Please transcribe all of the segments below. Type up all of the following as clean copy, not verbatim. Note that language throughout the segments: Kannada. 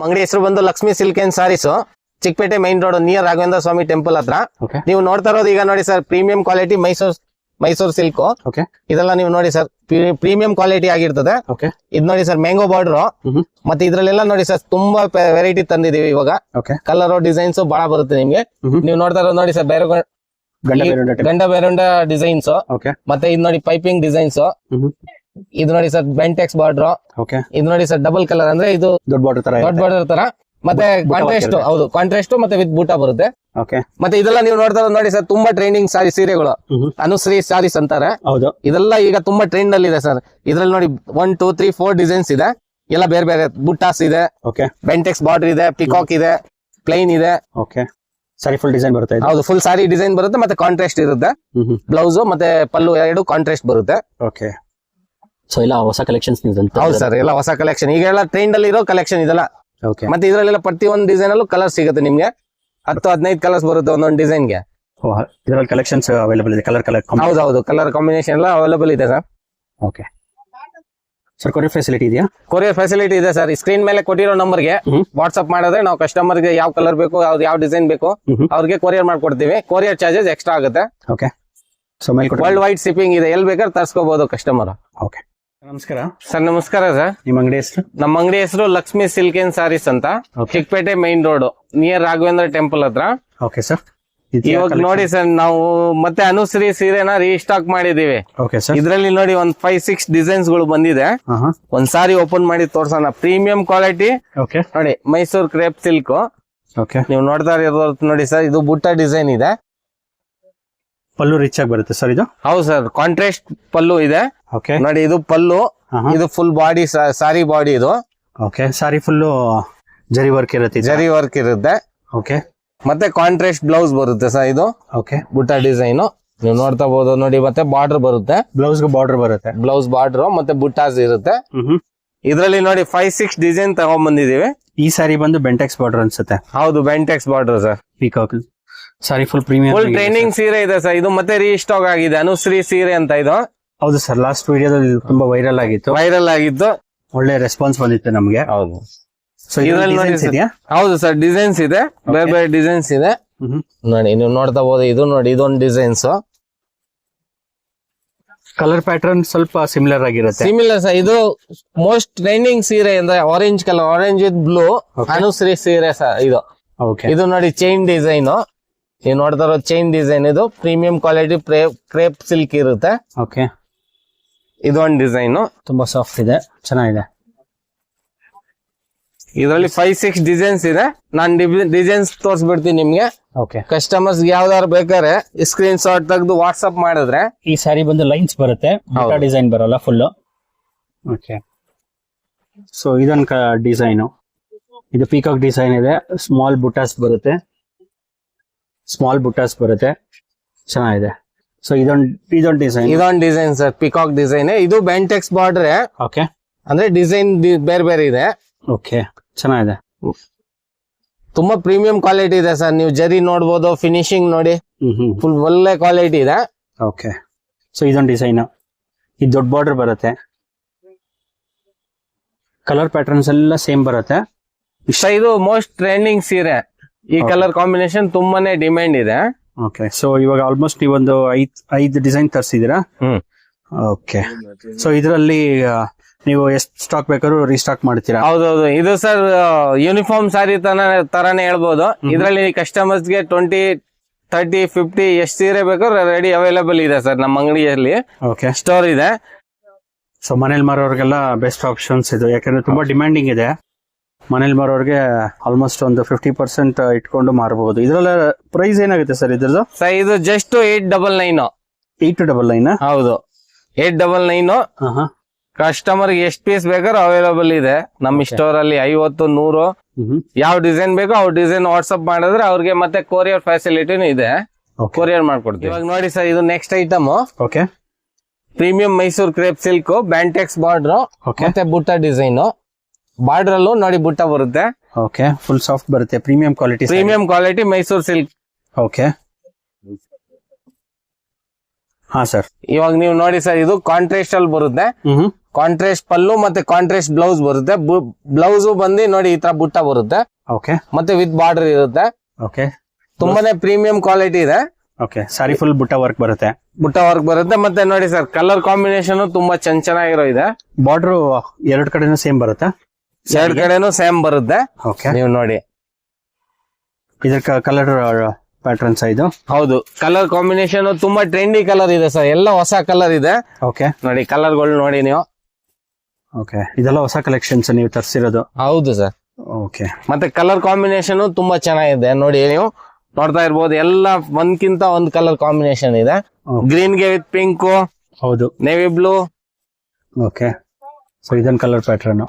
ಅಂಗಡಿ ಹೆಸರು ಬಂದು Lakshmi silk and sarees, Chickpete main road near Raghavendra Swami temple ಹತ್ರ. ನೀವು ನೋಡ್ತಾ ಇರೋದು ಈಗ ನೋಡಿ sir, premium quality Mysuru silk. ಇದೆಲ್ಲ ನೀವು ನೋಡಿ ಸರ್, ಪ್ರೀಮಿಯಂ ಕ್ವಾಲಿಟಿ ಆಗಿರ್ತದೆ. ಇದು ನೋಡಿ ಸರ್, ಮ್ಯಾಂಗೋ ಬಾರ್ಡರ್. ಮತ್ತೆ ಇದ್ರಲ್ಲೆಲ್ಲ ನೋಡಿ ಸರ್, ತುಂಬಾ ವೆರೈಟಿ ತಂದಿದೀವಿ ಇವಾಗ. ಕಲರ್ ಡಿಸೈನ್ಸ್ ಬಹಳ ಬರುತ್ತೆ ನಿಮ್ಗೆ. ನೀವು ನೋಡ್ತಾ ಇರೋದು ನೋಡಿ ಸರ್, ಗಂಡ ಬೇರುಂಡ ಡಿಸೈನ್ಸ್. ಮತ್ತೆ ಇದು ನೋಡಿ ಪೈಪಿಂಗ್ ಡಿಸೈನ್ಸ್. ಇದು ನೋಡಿ ಸರ್, ಬೆಂಟೆಕ್ಸ್ ಬಾರ್ಡರ್. ಇದು ನೋಡಿ ಸರ್, ಡಬಲ್ ಕಲರ್, ಅಂದ್ರೆ ಇದು ದೊಡ್ಡ ಬಾರ್ಡರ್ ತರ. ಮತ್ತೆ ಕಾಂಟ್ರಾಸ್ಟ್, ಹೌದು ಕಾಂಟ್ರಾಸ್ಟ್ ಮತ್ತೆ ವಿತ್ ಬೂಟಾ ಬರುತ್ತೆ. ಮತ್ತೆ ಇದೆಲ್ಲ ನೀವು ನೋಡ್ತಾ ನೋಡಿ ಸರ್, ತುಂಬಾ ಟ್ರೆಂಡಿಂಗ್ ಸೀರೆಗಳು, ಅನುಶ್ರೀ ಸಾರೀಸ್ ಅಂತಾರೆ. ಇದೆಲ್ಲ ಈಗ ತುಂಬಾ ಟ್ರೆಂಡ್ ಅಲ್ಲಿ ಇದೆ ಸರ್. ಇದ್ರಲ್ಲಿ ನೋಡಿ 1 2 3 4 ಡಿಸೈನ್ಸ್ ಇದೆ. ಎಲ್ಲ ಬೇರೆ ಬೇರೆ ಬುಟ್ಟಾಸ್ ಇದೆ, ಬೆಂಟೆಕ್ಸ್ ಬಾರ್ಡರ್ ಇದೆ, ಪಿಕಾಕ್ ಇದೆ, ಪ್ಲೈನ್ ಇದೆ. ಸಾರಿ ಫುಲ್ ಡಿಸೈನ್ ಬರುತ್ತೆ. ಹೌದು, ಫುಲ್ ಸಾರಿ ಡಿಸೈನ್ ಬರುತ್ತೆ. ಮತ್ತೆ ಕಾಂಟ್ರಾಸ್ಟ್ ಇರುತ್ತೆ. ಬ್ಲೌಸ್ ಮತ್ತೆ ಪಲ್ಲು ಎರಡು ಕಾಂಟ್ರಾಸ್ಟ್ ಬರುತ್ತೆ. ಸೊ ಎಲ್ಲ ಹೊಸ ಕಲೆಕ್ಷನ್ಸ್. ಹೌದು ಸರ್, ಎಲ್ಲ ಹೊಸ ಕಲೆಕ್ಷನ್, ಈಗೆಲ್ಲ ಟ್ರೆಂಡ್ ಅಲ್ಲಿ ಇರೋ ಕಲೆಕ್ಷನ್ ಇದೆಲ್ಲ. ಮತ್ತೆ ಇದ್ರಲ್ಲೆಲ್ಲ ಪ್ರತಿ ಒಂದು ಡಿಸೈನ್ ಅಲ್ಲೂ ಕಲರ್ ಸಿಗುತ್ತೆ ನಿಮ್ಗೆ. 10-15 ಕಲರ್ಸ್ ಬರುತ್ತೆ ಒಂದೊಂದು ಡಿಸೈನ್ ಗೆ. ಇದರಲ್ಲಿ ಕಲೆಕ್ಷನ್ಸ್ ಅವೈಲೇಬಲ್ ಇದೆ. ಕಲರ್ ಹೌದು, ಕಲರ್ ಕಾಂಬಿನೇಷನ್ ಎಲ್ಲ ಅವೈಲೇಬಲ್ ಇದೆ ಸರ್. ಸರ್ ಕೊರಿಯರ್ ಫೆಸಿಲಿಟಿ ಇದೆಯಾ? ಕೊರಿಯರ್ ಫೆಸಿಲಿಟಿ ಇದೆ ಸರ್. ಸ್ಕ್ರೀನ್ ಮೇಲೆ ಕೊಟ್ಟಿರೋ ನಂಬರ್ಗೆ ವಾಟ್ಸ್ಆಪ್ ಮಾಡಿದ್ರೆ ನಾವು ಕಸ್ಟಮರ್ ಗೆ ಯಾವ ಕಲರ್ ಬೇಕು, ಯಾವ ಡಿಸೈನ್ ಬೇಕು ಅವ್ರಿಗೆ ಕೊರಿಯರ್ ಮಾಡ್ಕೊಡ್ತೀವಿ. ಕೊರಿಯರ್ ಚಾರ್ಜಸ್ ಎಕ್ಸ್ಟ್ರಾ ಆಗುತ್ತೆ. ವರ್ಲ್ಡ್ ವೈಡ್ ಶಿಪ್ಪಿಂಗ್ ಇದೆ, ಎಲ್ಲಿ ಬೇಕಾದ್ರೆ ತರಿಸ್ಕೋಬಹುದು ಕಸ್ಟಮರ್. ನಮಸ್ಕಾರ ಸರ್. ನಮಸ್ಕಾರ ಸರ್. ನಿಮ್ಮ ಅಂಗಡಿ ಹೆಸರು? ನಮ್ಮ ಅಂಗಡಿ ಹೆಸರು ಲಕ್ಷ್ಮಿ ಸಿಲ್ಕ್ ಅಂಡ್ ಸಾರೀಸ್ ಅಂತ, Chickpet main road near Raghavendra temple ಹತ್ರ. Okay sir. ಇವಾಗ ನೋಡಿ ಸರ್, ನಾವು ಮತ್ತೆ ಅನುಶ್ರೀ ಸೀರೆನ ರೀಸ್ಟಾಕ್ ಮಾಡಿದೀವಿ. ಇದ್ರಲ್ಲಿ ನೋಡಿ ಒಂದ್ 5-6 ಡಿಸೈನ್ಸ್ ಗಳು ಬಂದಿದೆ. ಒಂದ್ ಸಾರಿ ಓಪನ್ ಮಾಡಿ ತೋರ್ಸೋಣ. ಪ್ರೀಮಿಯಂ ಕ್ವಾಲಿಟಿ ನೋಡಿ, ಮೈಸೂರ್ ಕ್ರೇಪ್ ಸಿಲ್ಕ್. ನೀವು ನೋಡ್ತಾ ಇರೋದು ನೋಡಿ ಸರ್, ಇದು ಬುಟ್ಟ ಡಿಸೈನ್ ಇದೆ. ಪಲ್ಲು ರಿಚ್ ಆಗಿ ಬರುತ್ತೆ ಸರ್ ಇದು? ಹೌದು ಸರ್, ಕಾಂಟ್ರಾಸ್ಟ್ ಪಲ್ಲು ಇದೆ ನೋಡಿ. ಇದು ಪಲ್ಲು, ಇದು ಫುಲ್ ಬಾಡಿ ಸಾರಿ ಬಾಡಿ. ಇದು ಸಾರಿ ಫುಲ್ ಜರಿ ವರ್ಕ್ ಇರುತ್ತೆ. ಮತ್ತೆ ಕಾಂಟ್ರಾಸ್ಟ್ ಬ್ಲೌಸ್ ಬರುತ್ತೆ ಸರ್. ಇದು ಬುಟ್ಟ ಡಿಸೈನ್ ನೀವು ನೋಡ್ತಾ ಬಹುದು ನೋಡಿ. ಮತ್ತೆ ಬಾರ್ಡರ್ ಬರುತ್ತೆ, ಬ್ಲೌಸ್ ಬಾರ್ಡರ್ ಮತ್ತೆ ಬುಟ್ಟಾಸ್ ಇರುತ್ತೆ. ಇದ್ರಲ್ಲಿ ನೋಡಿ 5-6 ಡಿಸೈನ್ ತಗೊಂಡ್ ಬಂದಿದೀವಿ. ಈ ಸಾರಿ ಬಂದು ಬೆಂಟೆಕ್ಸ್ ಬಾರ್ಡರ್ ಅನ್ಸುತ್ತೆ. ಹೌದು, ಬೆಂಟೆಕ್ಸ್ ಬಾರ್ಡರ್ ಸರ್. ಪೀಕಾಕ್ ಸಾರಿ ಫುಲ್ ಪ್ರೀಮಿಯಂ, ಫುಲ್ ಟ್ರೈನಿಂಗ್ ಸೀರೆ ಇದೆ ಸರ್. ಇದು ಮತ್ತೆ ರೀಸ್ಟಾಕ್ ಆಗಿದೆ, ಅನುಶ್ರೀ ಸೀರೆ ಅಂತ. ಇದು ಹೌದು ಸರ್, ಲಾಸ್ಟ್ ವಿಡಿಯೋದಲ್ಲಿ ತುಂಬಾ ವೈರಲ್ ಆಗಿತ್ತು. ಒಳ್ಳೆ ರೆಸ್ಪಾನ್ಸ್ ಬಂದಿತ್ತು ನಮ್ಗೆ. ಹೌದು, ಹೌದು ಸರ್, ಡಿಸೈನ್ಸ್ ಇದೆ, ಬೇರೆ ಬೇರೆ ಡಿಸೈನ್ಸ್ ಇದೆ ನೋಡಿ. ನೀವು ನೋಡ್ತಾ ಬಹುದು, ಇದು ನೋಡಿ, ಇದೊಂದು ಡಿಸೈನ್ಸ್. ಕಲರ್ ಪ್ಯಾಟರ್ನ್ ಸ್ವಲ್ಪ ಸಿಮಿಲರ್ ಆಗಿರುತ್ತೆ. ಸರ್. ಇದು ಮೋಸ್ಟ್ ಟ್ರೆಂಡಿಂಗ್ ಸೀರೆ ಅಂದ್ರೆ orange colour, orange with blue, Anushree ಸೀರೆ ಸರ್. ಇದು ನೋಡಿ ಚೈನ್ ಡಿಸೈನ್. ನೀವು ನೋಡ್ತಾ ಇರೋ ಚೈನ್ ಡಿಸೈನ್. ಇದು ಪ್ರೀಮಿಯಂ ಕ್ವಾಲಿಟಿ ಕ್ರೇಪ್ ಸಿಲ್ಕ್ ಇರುತ್ತೆ. ಇದೊಂದು ಡಿಸೈನ್ ತುಂಬಾ ಸಾಫ್ಟ್ ಇದೆ, ಚೆನ್ನಾಗಿದೆ. ಇದರಲ್ಲಿ 5-6 ಡಿಸೈನ್ಸ್ ಇದೆ. ನಾನು ಡಿಸೈನ್ಸ್ ತೋರಿಸ್ಬಿಡ್ತೀನಿ ನಿಮ್ಗೆ. ಕಸ್ಟಮರ್ಸ್ ಯಾವ್ದಾರು ಬೇಕಾದ್ರೆ ಸ್ಕ್ರೀನ್ ಶಾಟ್ ತೆಗೆದು ವಾಟ್ಸ್ಆಪ್ ಮಾಡಿದ್ರೆ. ಈ ಸಾರಿ ಬಂದು ಲೈನ್ಸ್ ಬರುತ್ತೆ, ಡಿಸೈನ್ ಬರೋಲ್ಲ ಫುಲ್. ಸೊ ಇದೊಂದು ಡಿಸೈನ್, ಇದು ಪೀಕಾಕ್ ಡಿಸೈನ್ ಇದೆ. ಸ್ಮಾಲ್ ಬುಟಾಸ್ ಬರುತ್ತೆ, ಚೆನ್ನಾಗಿದೆ. ಸೊ ಇದೊಂದು ಡಿಸೈನ್ ಸರ್, ಪಿಕಾಕ್ ಡಿಸೈನ್. ಇದು ಬೆಂಟೆಕ್ಸ್ ಬಾರ್ಡರ್. ಅಂದ್ರೆ ಡಿಸೈನ್ ಬೇರೆ ಬೇರೆ ಇದೆ. ಚೆನ್ನಾಗಿದೆ, ತುಂಬಾ ಪ್ರೀಮಿಯಂ ಕ್ವಾಲಿಟಿ ಇದೆ ಸರ್. ನೀವು ಜರಿ ನೋಡ್ಬೋದು, ಫಿನಿಶಿಂಗ್ ನೋಡಿ, ಫುಲ್ ಒಳ್ಳೆ ಕ್ವಾಲಿಟಿ ಇದೆ. ಸೊ ಇದೊಂದು ಡಿಸೈನ್, ಇದು ದೊಡ್ಡ ಬಾರ್ಡರ್ ಬರುತ್ತೆ. ಕಲರ್ ಪ್ಯಾಟರ್ನ್ಸ್ ಎಲ್ಲ ಸೇಮ್ ಬರುತ್ತೆ. ಇದು ಮೋಸ್ಟ್ ಟ್ರೆಂಡಿಂಗ್ ಸೀರೆ. ಈ ಕಲರ್ ಕಾಂಬಿನೇಷನ್ ತುಂಬಾನೇ ಡಿಮ್ಯಾಂಡ್ ಇದೆ. ಸೊ ಇವಾಗ ಆಲ್ಮೋಸ್ಟ್ ನೀವೊಂದು 5 ಡಿಸೈನ್ ತರಿಸಿದೀರಾ? ಸೊ ಇದರಲ್ಲಿ ನೀವು ಎಷ್ಟು ಸ್ಟಾಕ್ ಬೇಕಾದ್ರೂ ರೀಸ್ಟಾಕ್ ಮಾಡ್ತೀರಾ? ಹೌದೌದು. ಇದು ಸರ್ ಯೂನಿಫಾರ್ಮ್ ಸಾರಿ ತರಾನೇ ಹೇಳ್ಬೋದು. ಇದರಲ್ಲಿ ಕಸ್ಟಮರ್ಸ್ ಗೆ 20, 30, 50 ಎಷ್ಟು ಸೀರೆ ಬೇಕಾದ್ರೂ ರೆಡಿ ಅವೈಲೇಬಲ್ ಇದೆ ಸರ್ ನಮ್ಮ ಅಂಗಡಿಯಲ್ಲಿ. ಸ್ಟೋರ್ ಇದೆ. ಸೊ ಮನೇಲಿ ಮಾರೋರ್ಗೆಲ್ಲ ಬೆಸ್ಟ್ ಆಪ್ಷನ್ಸ್ ಇದು, ಯಾಕಂದ್ರೆ ತುಂಬಾ ಡಿಮ್ಯಾಂಡಿಂಗ್ ಇದೆ. ಮನೇಲಿ ಮಾರೋರ್ಗೆ ಆಲ್ಮೋಸ್ಟ್ ಒಂದು 50% ಇಟ್ಕೊಂಡು ಮಾರಬಹುದು. ಇದ್ರಲ್ಲ ಪ್ರೈಸ್ ಏನಾಗುತ್ತೆ ಸರ್ ಇದ್ರದ್ದು? ಸರ್ ಇದು ಜಸ್ಟ್ 899. 899? ಹೌದು, 899. ಕಸ್ಟಮರ್ ಗೆ ಎಷ್ಟು ಪೀಸ್ ಬೇಕಾದ್ರೂ ಅವೈಲೇಬಲ್ ಇದೆ ನಮ್ಮ ಸ್ಟೋರ್ ಅಲ್ಲಿ. 50, 100 ಯಾವ ಡಿಸೈನ್ ಬೇಕೋ ಅವ್ರ ಡಿಸೈನ್ ವಾಟ್ಸ್ಆಪ್ ಮಾಡಿದ್ರೆ ಅವ್ರಿಗೆ ಮತ್ತೆ ಕೊರಿಯರ್ ಫೆಸಿಲಿಟಿನೂ ಇದೆ, ಕೊರಿಯರ್ ಮಾಡ್ಕೊಡ್ತೀವಿ. ಇವಾಗ ನೋಡಿ ಸರ್, ಇದು next item. Premium Mysore crepe silk, Bentex border ಮತ್ತೆ ಬುಟ್ಟ ಡಿಸೈನ್. ಬಾರ್ಡರ್ ಅಲ್ಲೂ ನೋಡಿ ಬುಟ್ಟ ಬರುತ್ತೆ. ಫುಲ್ ಸಾಫ್ಟ್ ಬರುತ್ತೆ, ಪ್ರೀಮಿಯಂ ಕ್ವಾಲಿಟಿ ಮೈಸೂರ್ ಸಿಲ್ಕ್. ಹಾ ಸರ್. ಇವಾಗ ನೀವು ನೋಡಿ ಸರ್, ಇದು ಕಾಂಟ್ರಾಸ್ಟ್ ಅಲ್ಲಿ ಬರುತ್ತೆ. ಕಾಂಟ್ರಾಸ್ಟ್ ಪಲ್ಲು ಮತ್ತೆ ಕಾಂಟ್ರಾಸ್ಟ್ ಬ್ಲೌಸ್ ಬರುತ್ತೆ. ಬ್ಲೌಸ್ ಬಂದು ನೋಡಿ ಈ ತರ ಬುಟ್ಟ ಬರುತ್ತೆ. ಓಕೆ ಮತ್ತೆ ವಿತ್ ಬಾರ್ಡರ್ ಇರುತ್ತೆ. ಓಕೆ ತುಂಬಾನೇ ಪ್ರೀಮಿಯಂ ಕ್ವಾಲಿಟಿ ಇದೆ. ಓಕೆ ಸಾರಿ ಫುಲ್ ಬುಟ್ಟ ವರ್ಕ್ ಬರುತ್ತೆ. ಬುಟ್ಟ ವರ್ಕ್ ಬರುತ್ತೆ. ಮತ್ತೆ ನೋಡಿ ಸರ್ ಕಲರ್ ಕಾಂಬಿನೇಷನ್ ತುಂಬಾ ಚೆನ್ನಾಗಿರೋ ಇದೆ. ಬಾರ್ಡರ್ ಎರಡ್ ಕಡೆನೂ ಸೇಮ್ ಬರುತ್ತೆ. ಎರಡ್ ಕಡೆನೂ ಸೇಮ್ ಬರುತ್ತೆ. ಓಕೆ ನೀವು ನೋಡಿ ಇದಕ್ಕೆ ಕಲರ್ ಪ್ಯಾಟರ್ನ್ಸ್ ಇದು. ಹೌದು ಕಲರ್ ಕಾಂಬಿನೇಷನ್ ತುಂಬಾ ಟ್ರೆಂಡಿ ಕಲರ್ ಇದೆ ಸರ್. ಎಲ್ಲ ಹೊಸ ಕಲರ್ ಇದೆ. ಓಕೆ ನೋಡಿ ಕಲರ್ಗಳು ನೋಡಿ ನೀವು. ಓಕೆ ಇದೆಲ್ಲ ಹೊಸ ಕಲೆಕ್ಷನ್ಸ್ ನೀವು ತರಿಸಿರೋದು. ಹೌದು ಸರ್. ಓಕೆ ಮತ್ತೆ ಕಲರ್ ಕಾಂಬಿನೇಷನ್ ತುಂಬಾ ಚೆನ್ನಾಗಿದೆ ನೋಡಿ. ನೀವು ನೋಡ್ತಾ ಇರ್ಬೋದು ಎಲ್ಲ ಒಂದ್ಕಿಂತ ಒಂದ್ ಕಲರ್ ಕಾಂಬಿನೇಷನ್ ಇದೆ. ಗ್ರೀನ್ ಗೆ ವಿತ್ ಪಿಂಕ್. ಹೌದು ನೇವಿ ಬ್ಲೂ. ಓಕೆ ಸೊ ಇದನ್ ಕಲರ್ ಪ್ಯಾಟರ್ನ್.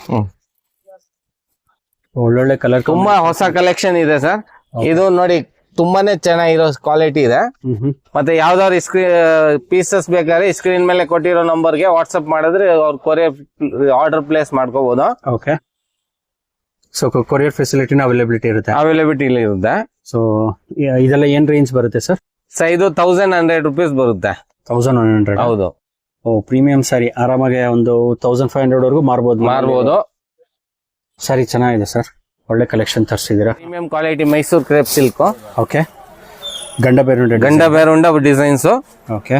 ಒಳ್ಳೊಳ್ಳೆ ಕಲರ್ ತುಂಬಾ ಹೊಸ ಕಲೆಕ್ಷನ್ ಇದೆ ಸರ್. ಇದು ನೋಡಿ ತುಂಬಾನೇ ಚೆನ್ನಾಗಿರೋ ಕ್ವಾಲಿಟಿ ಇದೆ. ಮತ್ತೆ ಯಾವ್ದಾದ್ರು ಪೀಸಸ್ ಬೇಕಾದ್ರೆ ಸ್ಕ್ರೀನ್ ಮೇಲೆ ಕೊಟ್ಟಿರೋ ನಂಬರ್ಗೆ ವಾಟ್ಸ್ಆಪ್ ಮಾಡಿದ್ರೆ ಅವ್ರ ಕೊರಿಯರ್ ಆರ್ಡರ್ ಪ್ಲೇಸ್ ಮಾಡ್ಕೋಬಹುದು. ಓಕೆ ಸೊ ಕೊರಿಯರ್ ಫೆಸಿಲಿಟಿನ ಅವೈಲಬಿಲಿಟಿ ಇರುತ್ತೆ. ಅವೈಲಬಿಲಿಟಿ ಇರುತ್ತೆ. ಸೊ ಇದೆಲ್ಲ ಏನ್ ರೇಂಜ್ ಬರುತ್ತೆ ಸರ್? ಇದು 1100 rupees ಬರುತ್ತೆ. 1100. ಹೌದು. ಓ ಪ್ರೀಮಿಯಂ ಸಾರಿ ಆರಾಮಾಗಿ ಒಂದು 1500 ವರೆಗೂ ಮಾರ್ಬೋದು. ಸರಿ ಚೆನ್ನಾಗಿದೆ ಸರ್. ಒಳ್ಳೆ ಕಲೆಕ್ಷನ್ ತರಿಸಿದೀರಾ. Premium quality Mysore crepe silk. Okay Ganda Bherunda designs. Okay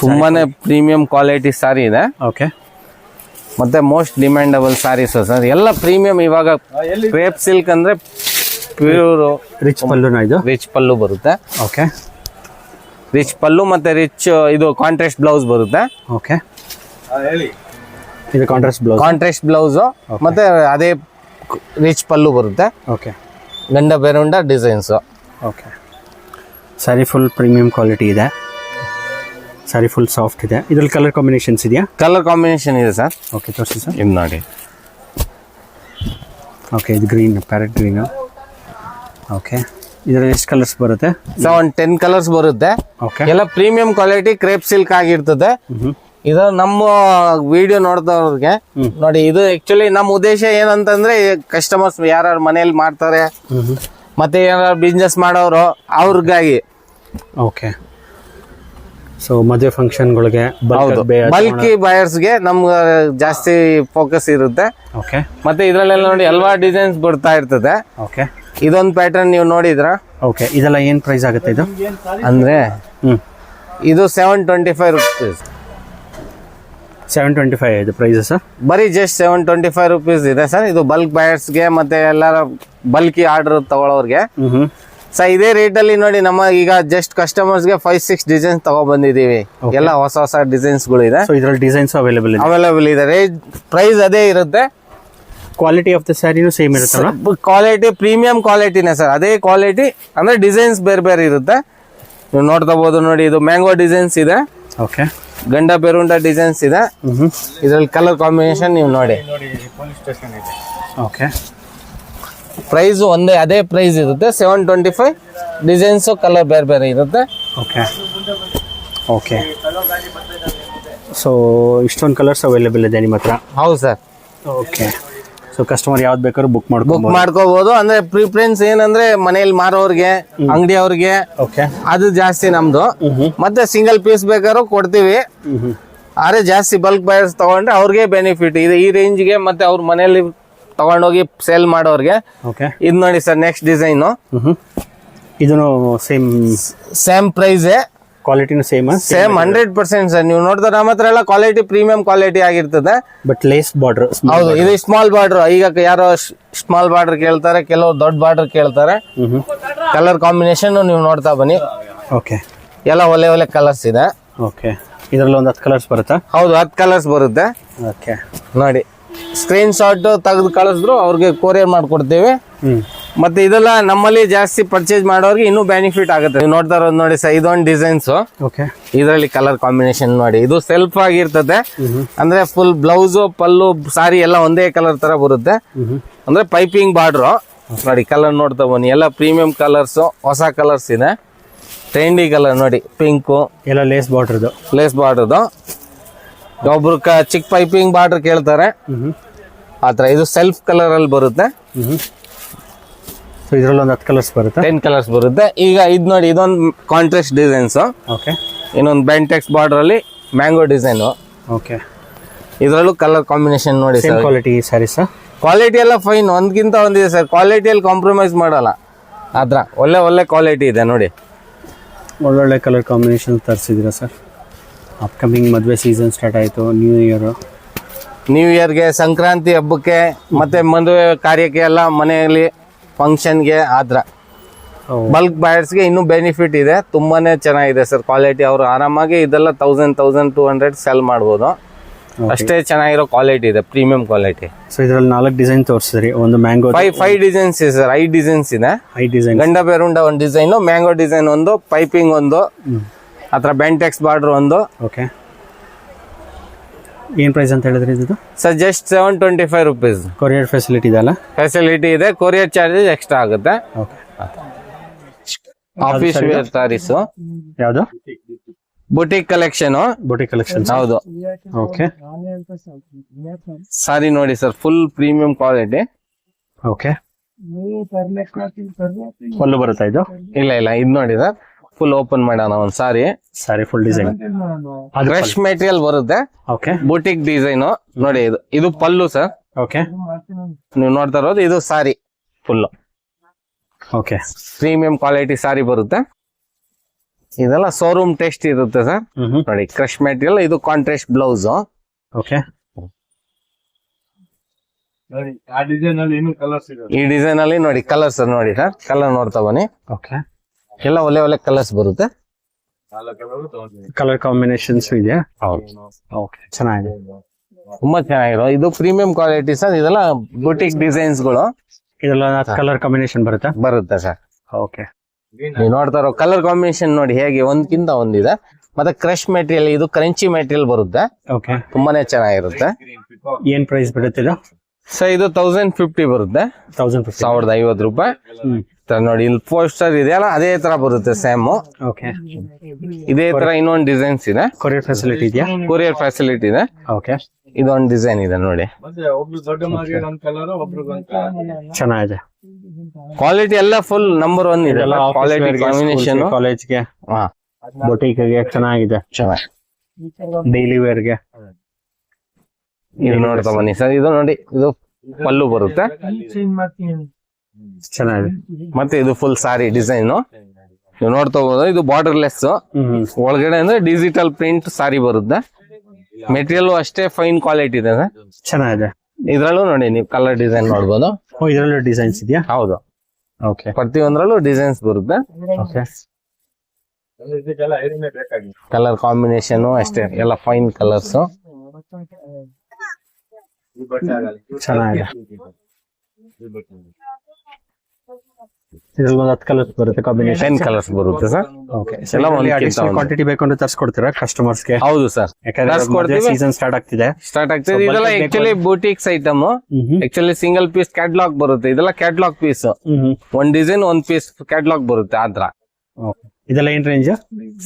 ತುಂಬಾನೇ ಪ್ರೀಮಿಯಂ ಕ್ವಾಲಿಟಿ ಸಾರಿ ಇದೆ. ಓಕೆ ಮತ್ತೆ ಮೋಸ್ಟ್ ಡಿಮ್ಯಾಂಡಬಲ್ ಸಾರೀಸ್ ಸರ್. ಎಲ್ಲ ಪ್ರೀಮಿಯಂ. ಇವಾಗ ಕ್ರೇಪ್ ಸಿಲ್ಕ್ ಅಂದ್ರೆ ಪ್ಯೂರ್ ರಿಚ್ ಪಲ್ಲುನ ಇದು. ರಿಚ್ ಪಲ್ಲು ಬರುತ್ತೆ. ಓಕೆ ರಿಚ್ ಪಲ್ಲು ಮತ್ತೆ ರಿಚ್ ಇದು ಕಾಂಟ್ರಾಸ್ಟ್ ಬ್ಲೌಸ್ ಬರುತ್ತೆ. ಓಕೆ ಇದು ಕಾಂಟ್ರಾಸ್ಟ್ ಬ್ಲೌಸ್ ಮತ್ತೆ ಅದೇ ರಿಚ್ ಪಲ್ಲು ಬರುತ್ತೆ. Okay Ganda Bherunda designs. Okay sari full premium quality ಇದೆ. ಸ್ಯಾರಿ ಫುಲ್ ಸಾಫ್ಟ್ ಇದೆ. ಇದ್ರಲ್ಲಿ ಕಲರ್ ಕಾಂಬಿನೇಷನ್ಸ್ ಇದೆಯಾ? ಕಲರ್ ಕಾಂಬಿನೇಷನ್ ಇದೆ ಸರ್. ಓಕೆ ತೋರಿಸಿ ಸರ್. ಇದು ನೋಡಿ. ಓಕೆ ಇದು ಗ್ರೀನ್, ಪ್ಯಾರೆಟ್ ಗ್ರೀನ್. ಓಕೆ ಇದರಲ್ಲಿ ಎಷ್ಟು ಕಲರ್ಸ್ ಬರುತ್ತೆ? 10 ಕಲರ್ಸ್ ಬರುತ್ತೆ. ಓಕೆ ಎಲ್ಲ ಪ್ರೀಮಿಯಂ ಕ್ವಾಲಿಟಿ ಕ್ರೇಪ್ ಸಿಲ್ಕ್ ಆಗಿರ್ತದೆ. ಇದು ನಮ್ಮ ವಿಡಿಯೋ ನೋಡಿದವ್ರಿಗೆ ನೋಡಿ. ಇದು ಆಕ್ಚುಲಿ ನಮ್ಮ ಉದ್ದೇಶ ಏನಂತಂದ್ರೆ ಕಸ್ಟಮರ್ಸ್ ಯಾರು ಮನೇಲಿ ಮಾಡ್ತಾರೆ ಮತ್ತೆ ಯಾರು ಬಿಸ್ನೆಸ್ ಮಾಡೋರು ಅವ್ರಿಗಾಗಿ. ಓಕೆ ಸೊ ಮದುವೆ ಫಂಕ್ಷನ್ಗಳಿಗೆ ಬಲ್ಕಿ ಬಯರ್ಸ್ಗೆ ನಮ್ಗೆ ಜಾಸ್ತಿ ಫೋಕಸ್ ಇರುತ್ತೆ. ಓಕೆ ಮತ್ತೆ ಇದ್ರಲ್ಲೆಲ್ಲ ನೋಡಿ ಹಲವಾರು ಡಿಸೈನ್ಸ್ ಬರ್ತಾ ಇರ್ತದೆ. ಓಕೆ ಇದೊಂದು ಪ್ಯಾಟರ್ನ್ ನೀವು ನೋಡಿದ್ರ? ಓಕೆ ಇದೆಲ್ಲ ಏನ್ ಪ್ರೈಸ್ ಆಗುತ್ತೆ ಇದು? ಅಂದ್ರೆ ಇದು 725 rupees. 725 ಇದು ಪ್ರೈಸ್ ಸರ್. ಬರೀ ಜಸ್ಟ್ 725 rupees ಇದೆ ಸರ್. ಇದು ಬಲ್ಕ್ ಬಯರ್ಸ್ಗೆ ಮತ್ತೆ ಎಲ್ಲರ ಬಲ್ಕಿ ಆರ್ಡರ್ ತಗೊಳ್ಳೋರ್ಗೆ. ಸರ್ ಇದೇ ರೇಟ್ ಅಲ್ಲಿ ನೋಡಿ ನಮ್ಮ ಈಗ ಜಸ್ಟ್ ಕಸ್ಟಮರ್ಸ್ ಗೆ 5-6 ಡಿಸೈನ್ಸ್ ತಗೊಂಡ್ ಬಂದಿದೀವಿ. ಎಲ್ಲ ಹೊಸ ಡಿಸೈನ್ಸ್ ಗಳು ಇದೆ. ಇದ್ರಲ್ಲಿ ಡಿಸೈನ್ಸ್ ಅವೈಲೇಬಲ್ ಇದೆ. ಪ್ರೈಸ್ ಅದೇ ಇರುತ್ತೆ. ಕ್ವಾಲಿಟಿ ಆಫ್ ದ ಸ್ಯಾರಿನೂ ಸೇಮ್ ಇರುತ್ತೆ. ಕ್ವಾಲಿಟಿ ಪ್ರೀಮಿಯಂ ಕ್ವಾಲಿಟಿನೇ ಸರ್. ಅದೇ ಕ್ವಾಲಿಟಿ ಅಂದ್ರೆ ಡಿಸೈನ್ಸ್ ಬೇರೆ ಇರುತ್ತೆ. ನೀವು ನೋಡ್ಕೋಬಹುದು ನೋಡಿ. ಇದು ಮ್ಯಾಂಗೋ ಡಿಸೈನ್ಸ್ ಇದೆ. ಓಕೆ ಗಂಡ ಬೇರುಂಡ ಡಿಸೈನ್ಸ್ ಇದೆ. ಇದ್ರಲ್ಲಿ ಕಲರ್ ಕಾಂಬಿನೇಷನ್ ನೀವು ನೋಡಿ. ಓಕೆ ಪ್ರೈಸ್ ಒಂದೇ, ಅದೇ ಪ್ರೈಸ್ ಇರುತ್ತೆ. 725. ಡಿಸೈನ್ಸ್ ಕಲರ್ ಬೇರೆ ಇರುತ್ತೆ. ಓಕೆ ಓಕೆ ಸೊ ಇಷ್ಟೊಂದು ಕಲರ್ಸ್ ಅವೈಲೇಬಲ್ ಇದೆ ನಿಮ್ಮ ಹತ್ರ? ಹೌದು ಸರ್. ಓಕೆ ಸೊ ಕಸ್ಟಮರ್ ಯಾವ್ದು ಬೇಕಾದ್ರೂ ಬುಕ್ ಮಾಡ್ಕೋಬಹುದು. ಅಂದ್ರೆ ಪ್ರಿಫರೆನ್ಸ್ ಏನಂದ್ರೆ ಮನೇಲಿ ಮಾರೋರ್ಗೆ, ಅಂಗಡಿ ಅವ್ರಿಗೆ ಅದು ಜಾಸ್ತಿ ನಮ್ದು. ಮತ್ತೆ ಸಿಂಗಲ್ ಪೀಸ್ ಬೇಕಾದ್ರೂ ಕೊಡ್ತೀವಿ. ಆದ್ರೆ ಜಾಸ್ತಿ ಬಲ್ಕ್ ಬಯರ್ಸ್ ತಗೊಂಡ್ರೆ ಅವ್ರಿಗೆ ಬೆನಿಫಿಟ್ ಇದೆ ಈ ರೇಂಜ್ಗೆ. ಮತ್ತೆ ಅವ್ರ ಮನೇಲಿ ತಗೊಂಡೋಗಿ ಸೇಲ್ ಮಾಡೋರ್ಗೆ. ಇದು ನೋಡಿ ಸರ್ ನೆಕ್ಸ್ಟ್ ಡಿಸೈನ್. ಇದನ್ನು ಸೇಮ್ ಪ್ರೈಸ್. ಕ್ವಾಲಿಟಿನೂ ಸೇಮ್ 100% ಸರ್. ನೀವು ನೋಡಿದ್ರೆ ನಮ್ಮ ಹತ್ರ ಎಲ್ಲ ಕ್ವಾಲಿಟಿ ಪ್ರೀಮಿಯಂ ಕ್ವಾಲಿಟಿ ಆಗಿರ್ತದೆ. But lace border. ಹೌದು ಇದು ಸ್ಮಾಲ್ ಬಾರ್ಡರ್. ಈಗ ಯಾರೋ ಸ್ಮಾಲ್ ಬಾರ್ಡರ್ ಕೇಳ್ತಾರೆ, ಕೆಲವರು ದೊಡ್ಡ ಬಾರ್ಡರ್ ಕೇಳ್ತಾರೆ. ಕಲರ್ ಕಾಂಬಿನೇಷನ್ ನೀವು ನೋಡ್ತಾ ಬನ್ನಿ. ಓಕೆ ಎಲ್ಲ ಒಳ್ಳೆ ಕಲರ್ಸ್ ಇದೆ. ಓಕೆ ಇದರಲ್ಲಿ ಒಂದು 10 ಕಲರ್ಸ್ ಬರುತ್ತಾ? ಹೌದು 10 ಕಲರ್ಸ್ ಬರುತ್ತೆ. ಓಕೆ ನೋಡಿ ಸ್ಕ್ರೀನ್ ಶಾಟ್ ತೆಗೆದು ಕಳಿಸಿದ್ರು ಅವ್ರಿಗೆ ಕೊರಿಯರ್ ಮಾಡ್ಕೊಡ್ತೀವಿ. ಮತ್ತೆ ಇದೆಲ್ಲ ನಮ್ಮಲ್ಲಿ ಜಾಸ್ತಿ ಪರ್ಚೇಸ್ ಮಾಡೋರಿಗೆ ಇನ್ನೂ ಬೆನಿಫಿಟ್ ಆಗುತ್ತೆ. ನೀವು ನೋಡ್ತಾ ಇರೋದು ನೋಡಿ ಸರ್. ಇದೊಂದು ಡಿಸೈನ್ಸ್. ಇದರಲ್ಲಿ ಕಲರ್ ಕಾಂಬಿನೇಷನ್ ನೋಡಿ. ಇದು ಸೆಲ್ಫ್ ಆಗಿರ್ತದೆ. ಅಂದ್ರೆ ಫುಲ್ ಬ್ಲೌಸ್ ಪಲ್ಲು ಸಾರಿ ಎಲ್ಲ ಒಂದೇ ಕಲರ್ ತರ ಬರುತ್ತೆ. ಅಂದ್ರೆ ಪೈಪಿಂಗ್ ಬಾರ್ಡರ್ ನೋಡಿ. ಕಲರ್ ನೋಡ್ತಾ ಬನ್ನಿ. ಎಲ್ಲ ಪ್ರೀಮಿಯಂ ಕಲರ್ಸ್, ಹೊಸ ಕಲರ್ಸ್ ಇದೆ. ಟ್ರೆಂಡಿ ಕಲರ್ ನೋಡಿ. ಪಿಂಕು ಎಲ್ಲ ಲೇಸ್ ಬಾರ್ಡರ್ದು. ಒಬ್ರು ಚಿಕ್ಕ ಪೈಪಿಂಗ್ ಬಾರ್ಡರ್ ಕೇಳ್ತಾರೆ ಆತರ. ಇದು ಸೆಲ್ಫ್ ಕಲರ್ ಅಲ್ಲಿ ಬರುತ್ತೆ. ಇದರಲ್ಲಿ ಒಂದು 10 ಕಲರ್ಸ್ ಬರುತ್ತೆ. 10 ಕಲರ್ಸ್ ಬರುತ್ತೆ. ಈಗ ಇದು ನೋಡಿ. ಇದೊಂದು ಕಾಂಟ್ರಾಸ್ಟ್ ಡಿಸೈನ್ಸ್. ಓಕೆ ಇನ್ನೊಂದು ಬೆಂಟೆಕ್ಸ್ ಬಾರ್ಡರ್ ಅಲ್ಲಿ ಮ್ಯಾಂಗೋ ಡಿಸೈನ್. ಓಕೆ ಇದ್ರಲ್ಲೂ ಕಲರ್ ಕಾಂಬಿನೇಷನ್ ನೋಡಿ same sir. Quality saris. Quality ಎಲ್ಲ ಫೈನ್, ಒಂದ್ಗಿಂತ ಒಂದಿದೆ ಸರ್. ಕ್ವಾಲಿಟಿಯಲ್ಲಿ ಕಾಂಪ್ರಮೈಸ್ ಮಾಡಲ್ಲ. ಅದ್ರ ಒಳ್ಳೆ ಕ್ವಾಲಿಟಿ ಇದೆ ನೋಡಿ. ಒಳ್ಳೊಳ್ಳೆ ಕಲರ್ ಕಾಂಬಿನೇಷನ್ ತರಿಸಿದ್ದೀರಾ ಸರ್. ಅಪ್ಕಮಿಂಗ್ ಮದುವೆ ಸೀಸನ್ ಸ್ಟಾರ್ಟ್ ಆಯಿತು, ನ್ಯೂ ಇಯರ್ಗೆ, ಸಂಕ್ರಾಂತಿ ಹಬ್ಬಕ್ಕೆ, ಮತ್ತೆ ಮದುವೆ ಕಾರ್ಯಕ್ಕೆ ಎಲ್ಲ ಮನೆಯಲ್ಲಿ ಫಂಕ್ಷನ್ಗೆ ಆದ್ರ ಬಲ್ಕ್ ಬಯರ್ಸ್ಗೆ ಇನ್ನೂ ಬೆನಿಫಿಟ್ ಇದೆ. ತುಂಬಾನೇ ಚೆನ್ನಾಗಿದೆ ಸರ್ ಕ್ವಾಲಿಟಿ. ಅವರು ಆರಾಮಾಗಿ ಇದೆಲ್ಲ 1000-1200 ಸೆಲ್ ಮಾಡ್ಬೋದು. ಅಷ್ಟೇ ಚೆನ್ನಾಗಿರೋ ಕ್ವಾಲಿಟಿ ಇದೆ, ಪ್ರೀಮಿಯಂ ಕ್ವಾಲಿಟಿ. ಸೊ ಇದರಲ್ಲಿ 4 ಡಿಸೈನ್ ತೋರಿಸಿದ್ರಿ. ಒಂದು ಮ್ಯಾಂಗೋ, 5 ಡಿಸೈನ್ಸ್ ಇದೆ ಸರ್. 5 ಡಿಸೈನ್ಸ್ ಇದೆ. 5 ಡಿಸೈನ್. ಗಂಡ ಬೇರುಂಡ ಒಂದು ಡಿಸೈನ್, ಮ್ಯಾಂಗೋ ಡಿಸೈನ್ ಒಂದು, ಪೈಪಿಂಗ್ ಒಂದು, ಹತ್ರ ಬೆಂಟೆಕ್ಸ್ ಬಾರ್ಡರ್ ಒಂದು. ಓಕೆ, ಏನ್ ಪ್ರೈಸ್ ಅಂತ ಹೇಳಿದ್ರಿ ಇದು? Sir just 725 rupees. Courier facility ಇದೆ ಅಲ್ಲ? ಫೆಸಿಲಿಟಿ ಇದೆ. ಕೊರಿಯರ್ ಚಾರ್ಜಸ್ ಎಕ್ಸ್ಟ್ರಾ ಆಗುತ್ತೆ. ಓಕೆ. Office wear saris. ಯಾವುದು? Boutique collection. Boutique collection. ಹೌದು. ಓಕೆ. ಸಾರಿ ನೋಡಿ sir, full premium quality. Okay. Full ಬರುತ್ತಾ ಇದು? ಇಲ್ಲ ಇದು ನೋಡಿ ಸರ್, ಫುಲ್ ಓಪನ್ ಮಾಡೋಣ ಒಂದ್ sari. Full design. Fresh material ಬರುತ್ತೆ. ಓಕೆ. ಬುಟಿಕ್ ಡಿಸೈನ್ ನೋಡಿ. ಇದು ಪಲ್ಲು ಸರ್. ಓಕೆ. ನೀವು ನೋಡ್ತಾ ಇರೋದು ಇದು sari full. Okay. Premium quality sari ಬರುತ್ತೆ. ಇದೆಲ್ಲ ಶೋರೂಮ್ ಟೆಸ್ಟ್ ಇರುತ್ತೆ ಸರ್. ನೋಡಿ ಕ್ರಶ್ ಮೆಟೀರಿಯಲ್. ಇದು ಕಾಂಟ್ರಾಸ್ಟ್ ಬ್ಲೌಸ್. ಓಕೆ. ಈ ಡಿಸೈನ್ ಅಲ್ಲಿ ನೋಡಿ ಕಲರ್ಸ್ ನೋಡಿ ಸರ್. ಕಲರ್ ನೋಡ್ತಾ ಬನ್ನಿ. ಓಕೆ. ಎಲ್ಲ ಒಳ್ಳೆ ಕಲರ್ಸ್ ಬರುತ್ತೆ. ಕಲರ್ ಕಾಂಬಿನೇಷನ್ಸ್ ಇದೆಯಾ? ಓಕೆ, ಚೆನ್ನಾಗಿದೆ. ತುಂಬಾ ಚೆನ್ನಾಗಿರೋ ಇದು ಪ್ರೀಮಿಯಂ ಕ್ವಾಲಿಟಿ ಸರ್. ಇದೆಲ್ಲ ಬುಟಿಕ್ ಡಿಸೈನ್ಸ್ ಗಳು. ಇದೆಲ್ಲ ಕಲರ್ ಕಾಂಬಿನೇಷನ್ ಬರುತ್ತೆ ಸರ್. ಓಕೆ. ನೀವು ನೋಡ್ತಾ ಇರೋ ಕಲರ್ ಕಾಂಬಿನೇಷನ್ ನೋಡಿ ಹೇಗೆ ಒಂದ್ಕಿಂತ ಒಂದಿದೆ. ಮತ್ತೆ ಕ್ರಶ್ ಮೆಟೀರಿಯಲ್, ಇದು ಕ್ರಂಚಿ ಮೆಟೀರಿಯಲ್ ಬರುತ್ತೆ. ಓಕೆ. ತುಂಬಾನೇ ಚೆನ್ನಾಗಿರುತ್ತೆ. ಏನ್ ಪ್ರೈಸ್ ಬರುತ್ತೆ ಇದು? ಸರ್ ಇದು 1050 ಬರುತ್ತೆ. 1050 ರೂಪಾಯಿ. ನೋಡಿ ಇಲ್ಲಿ ಪೋಸ್ಟರ್ ಇದೆಯಲ್ಲ, ಅದೇ ತರ ಬರುತ್ತೆ ಸೇಮ್. ಓಕೆ. ಇದೇ ತರ ಇನ್ನೊಂದು ಡಿಸೈನ್ಸ್ ಇದೆ. ಕೊರಿಯರ್ ಫೆಸಿಲಿಟಿ ಇದೆಯಾ? ಕೊರಿಯರ್ ಫೆಸಿಲಿಟಿ ಇದೆ. ಓಕೆ. ಇದೊಂದು ಡಿಸೈನ್ ಇದೆ ನೋಡಿ. ಚೆನ್ನಾಗಿದೆ. ಕ್ವಾಲಿಟಿ ಎಲ್ಲ ಫುಲ್ ನಂಬರ್ 1 ಇದೆ. ಕ್ವಾಲಿಟಿ ಕಾಂಬಿನೇಷನ್ ಕಾಲೇಜ್ಗೆ, ಬೊಟಿಕ್ಗೆ ಚೆನ್ನಾಗಿದೆ. ಚೆನ್ನಾಗಿ ಡೈಲಿ ವೇರ್ಗೆ. ಇದು ನೋಡ್ತಾ ಬನ್ನಿ ಸರ್. ಇದು ನೋಡಿ, ಇದು ಪಲ್ಲು ಬರುತ್ತೆ. ಚೆನ್ನಾಗಿದೆ. ಮತ್ತೆ ಇದು ಫುಲ್ ಸಾರಿ ಡಿಸೈನ್ ನೀವು ನೋಡ್ತಾ ಹೋಗೋದು. ಇದು ಬಾರ್ಡರ್ಲೆಸ್. ಒಳಗಡೆ ಅಂದ್ರೆ ಡಿಜಿಟಲ್ ಪ್ರಿಂಟ್ ಸಾರಿ ಬರುತ್ತೆ. ಮೆಟೀರಿಯಲ್ ಅಷ್ಟೇ ಫೈನ್ ಕ್ವಾಲಿಟಿ ಇದೆ ಸರ್. ಚೆನ್ನಾಗಿದೆ. ಇದ್ರಲ್ಲೂ ನೋಡಿ ನೀವು ಕಲರ್ ಡಿಸೈನ್ ನೋಡ್ಬೋದು. ಇದರಲ್ಲೂ ಡಿಸೈನ್ಸ್ ಇದೆಯಾ? ಹೌದು. ಓಕೆ. ಪ್ರತಿಯೊಂದ್ರಲ್ಲೂ ಡಿಸೈನ್ಸ್ ಬರುತ್ತೆ. ಓಕೆ. ಕಲರ್ ಕಾಂಬಿನೇಷನ್ ಅಷ್ಟೇ ಎಲ್ಲ ಫೈನ್ ಕಲರ್ಸ್. ಚೆನ್ನಾಗಿದೆ. ಇದ್ರಲ್ಲಿ 10 ಕಲರ್ಸ್ ಬರುತ್ತೆ ಕಾಂಬಿನೇಷನ್. 10 ಕಲರ್ಸ್ ಬರುತ್ತೆ ಸರ್. ಓಕೆ. ಎಲ್ಲ ಕ್ವಾಂಟಿಟಿ ಬೇಕು ಅಂದ್ರೆ ತರಿಸ್ಕೊಡ್ತೀರಾ ಕಸ್ಟಮರ್ಸ್ಗೆ? ಹೌದು ಸರ್, ಯಾಕಂದ್ರೆ ಸೀಸನ್ ಸ್ಟಾರ್ಟ್ ಆಗ್ತಿದೆ. ಇದೆಲ್ಲ actually boutiques item. Actually single piece catalogue ಬರುತ್ತೆ. ಇದೆಲ್ಲ ಕ್ಯಾಟ್ಲಾಗ್ ಪೀಸ್. ಒಂದ್ ಡಿಸೈನ್ ಒಂದ್ ಪೀಸ್ ಕ್ಯಾಟ್ಲಾಗ್ ಬರುತ್ತೆ ಆತರ. ಇದೆಲ್ಲ ಏನ್ ರೇಂಜ್?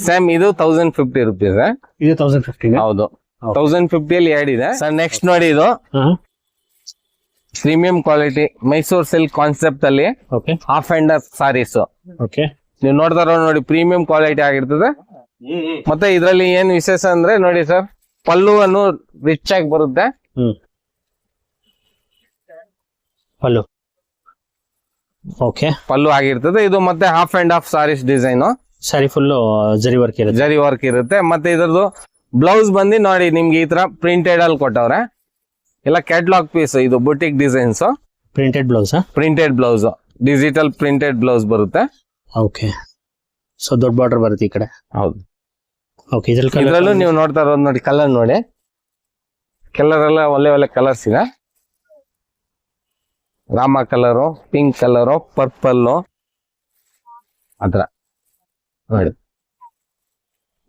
ಸೇಮ್ ಇದು 1050 ರೂಪೀಸ್. ಇದು 1050. ಹೌದು. 1050 ಅಲ್ಲಿ ಎರಡು ಇದೆ ಸರ್. ನೆಕ್ಸ್ಟ್ ನೋಡಿ, ಇದು premium quality Mysore silk concept ಅಲ್ಲಿ half and half saris. Okay. ನೀವು ನೋಡ್ತಾ ಇರೋ ನೋಡಿ, ಪ್ರೀಮಿಯಂ ಕ್ವಾಲಿಟಿ ಆಗಿರ್ತದೆ. ಮತ್ತೆ ಇದರಲ್ಲಿ ಏನ್ ವಿಶೇಷ ಅಂದ್ರೆ ನೋಡಿ ಸರ್, ಪಲ್ಲುವನ್ನು ರಿಚ್ ಆಗಿ ಬರುತ್ತೆ. ಪಲ್ಲು. ಓಕೆ. ಪಲ್ಲು ಆಗಿರ್ತದೆ ಇದು. ಮತ್ತೆ half and half sarees design. Saree full zari work ಇರುತ್ತೆ. ಜರಿ ವರ್ಕ್ ಇರುತ್ತೆ. ಮತ್ತೆ ಇದ್ರದ್ದು ಬ್ಲೌಸ್ ಬಂದು ನೋಡಿ ನಿಮ್ಗೆ ಈ ತರ ಪ್ರಿಂಟೆಡ್ ಅಲ್ಲಿ ಕೊಟ್ಟವ್ರೆ. ಎಲ್ಲ ಕ್ಯಾಟ್ಲಾಗ್ ಪೀಸ್. ಇದು boutique designs. Printed blouse. Printed blouse, digital printed blouse ಬರುತ್ತೆ. ಓಕೆ. ಸೊ ದೊಡ್ಡ ಬಾರ್ಡರ್ ಬರುತ್ತೆ ಈ ಕಡೆ. ಹೌದು. ಓಕೆ. ಇದ್ರಲ್ಲೂ ನೀವು ನೋಡ್ತಾ ಇರೋದು ನೋಡಿ, ಕಲರ್ ನೋಡಿ. ಕಲರ್ ಎಲ್ಲ ಒಳ್ಳೆ ಕಲರ್ಸ್ ಇದೆ. Rama colour, pink colour, purple ಆತರ ನೋಡಿ.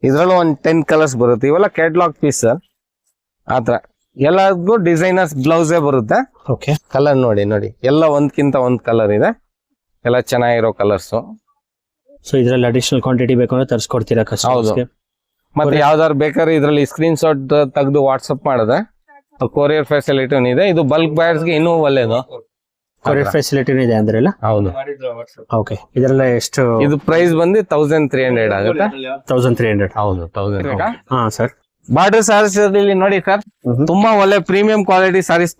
ಇದ್ರಲ್ಲೂ ಒಂದು 10 ಕಲರ್ಸ್ ಬರುತ್ತೆ. ಇವೆಲ್ಲ ಕ್ಯಾಟ್ಲಾಗ್ ಪೀಸ್ ಸರ್. ಆತರ ಎಲ್ಲರಿಗೂ ಡಿಸೈನರ್ಸ್ ಬ್ಲೌಸೇ ಬರುತ್ತೆ. ಓಕೆ. ಕಲರ್ ನೋಡಿ ಎಲ್ಲ ಒಂದ್ಕಿಂತ ಒಂದ್ ಕಲರ್ ಇದೆ. ಎಲ್ಲ ಚೆನ್ನಾಗಿರೋ ಕಲರ್ಸ್. ಸೊ ಇದ್ರಲ್ಲಿ ಅಡಿಷನಲ್ ಕ್ವಾಂಟಿಟಿ ಬೇಕು ಅಂದ್ರೆ ತರಿಸ್ಕೊಡ್ತೀರಾ ಕಸ್ಟಮರ್ಸ್ಗೆ? ಮತ್ತೆ ಯಾವ್ದಾದ್ರು ಬೇಕಾದ್ರೆ ಇದ್ರಲ್ಲಿ ಸ್ಕ್ರೀನ್ ಶಾಟ್ ತೆಗೆದು ವಾಟ್ಸಪ್ ಮಾಡಿದ್ರೆ ಕೊರಿಯರ್ ಫೆಸಿಲಿಟಿ ಇದೆ. ಇದು ಬಲ್ಕ್ ಬಯರ್ಸ್ಗೆ ಇನ್ನೂ ಒಳ್ಳೇದು. ಕೊರಿಯರ್ ಫೆಸಿಲಿಟಿ ಇದೆ ಅಂದ್ರೆ? ಹೌದು. ಓಕೆ. ಇದೆಲ್ಲ ಎಷ್ಟು? ಇದು ಪ್ರೈಸ್ ಬಂದು 1300 ಆಗುತ್ತೆ. 1300. ಹೌದು, 1000. ಹಾ ಸರ್. ಬಾರ್ಡರ್ ಸಾರೀಸ್ ಇಲ್ಲಿ ನೋಡಿ ಸರ್, ತುಂಬಾ ಒಳ್ಳೆ ಪ್ರೀಮಿಯಂ ಕ್ವಾಲಿಟಿ ಸಾರೀಸ್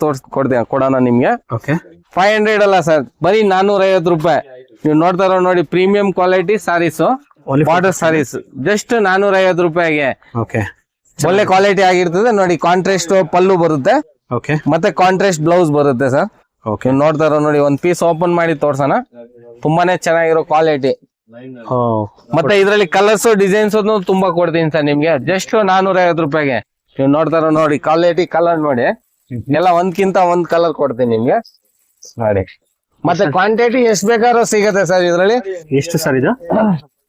ಕೊಡೋಣ ನಿಮ್ಗೆ. ಓಕೆ 500 ಅಲ್ಲ ಸರ್, ಬರೀ 450 ರೂಪಾಯಿ. ನೀವು ನೋಡ್ತಾ ಇರೋ ನೋಡಿ, premium quality sarees, border sarees just 450 ರೂಪಾಯಿಗೆ. ಓಕೆ ಒಳ್ಳೆ ಕ್ವಾಲಿಟಿ ಆಗಿರ್ತದೆ ನೋಡಿ. ಕಾಂಟ್ರಾಸ್ಟ್ ಪಲ್ಲು ಬರುತ್ತೆ, ಓಕೆ ಮತ್ತೆ ಕಾಂಟ್ರಾಸ್ಟ್ ಬ್ಲೌಸ್ ಬರುತ್ತೆ ಸರ್. ಓಕೆ ನೀವು ನೋಡ್ತಾ ಇರೋ ನೋಡಿ, ಒಂದ್ ಪೀಸ್ ಓಪನ್ ಮಾಡಿ ತೋರ್ಸೋಣ. ತುಂಬಾನೇ ಚೆನ್ನಾಗಿರೋ ಕ್ವಾಲಿಟಿ. ಮತ್ತೆ ಇದ್ರಲ್ಲಿ ಕಲರ್ಸ್ ಡಿಸೈನ್ಸ್ ತುಂಬಾ ಕೊಡ್ತೀನಿ ಸರ್ ನಿಮ್ಗೆ, ಜಸ್ಟ್ 450 ರೂಪಾಯಿಗೆ. ನೀವು ನೋಡ್ತಾ ಇರೋ ನೋಡಿ ಕ್ವಾಲಿಟಿ, ಕಲರ್ ನೋಡಿ, ಎಲ್ಲ ಒಂದ್ಕಿಂತ ಒಂದ್ ಕಲರ್ ಕೊಡ್ತೀನಿ ನಿಮ್ಗೆ ನೋಡಿ. ಮತ್ತೆ ಕ್ವಾಂಟಿಟಿ ಎಷ್ಟ್ ಬೇಕಾದ್ರೂ ಸಿಗತ್ತೆ ಸರ್ ಇದ್ರಲ್ಲಿ. ಎಷ್ಟು ಸರ್ ಇದು?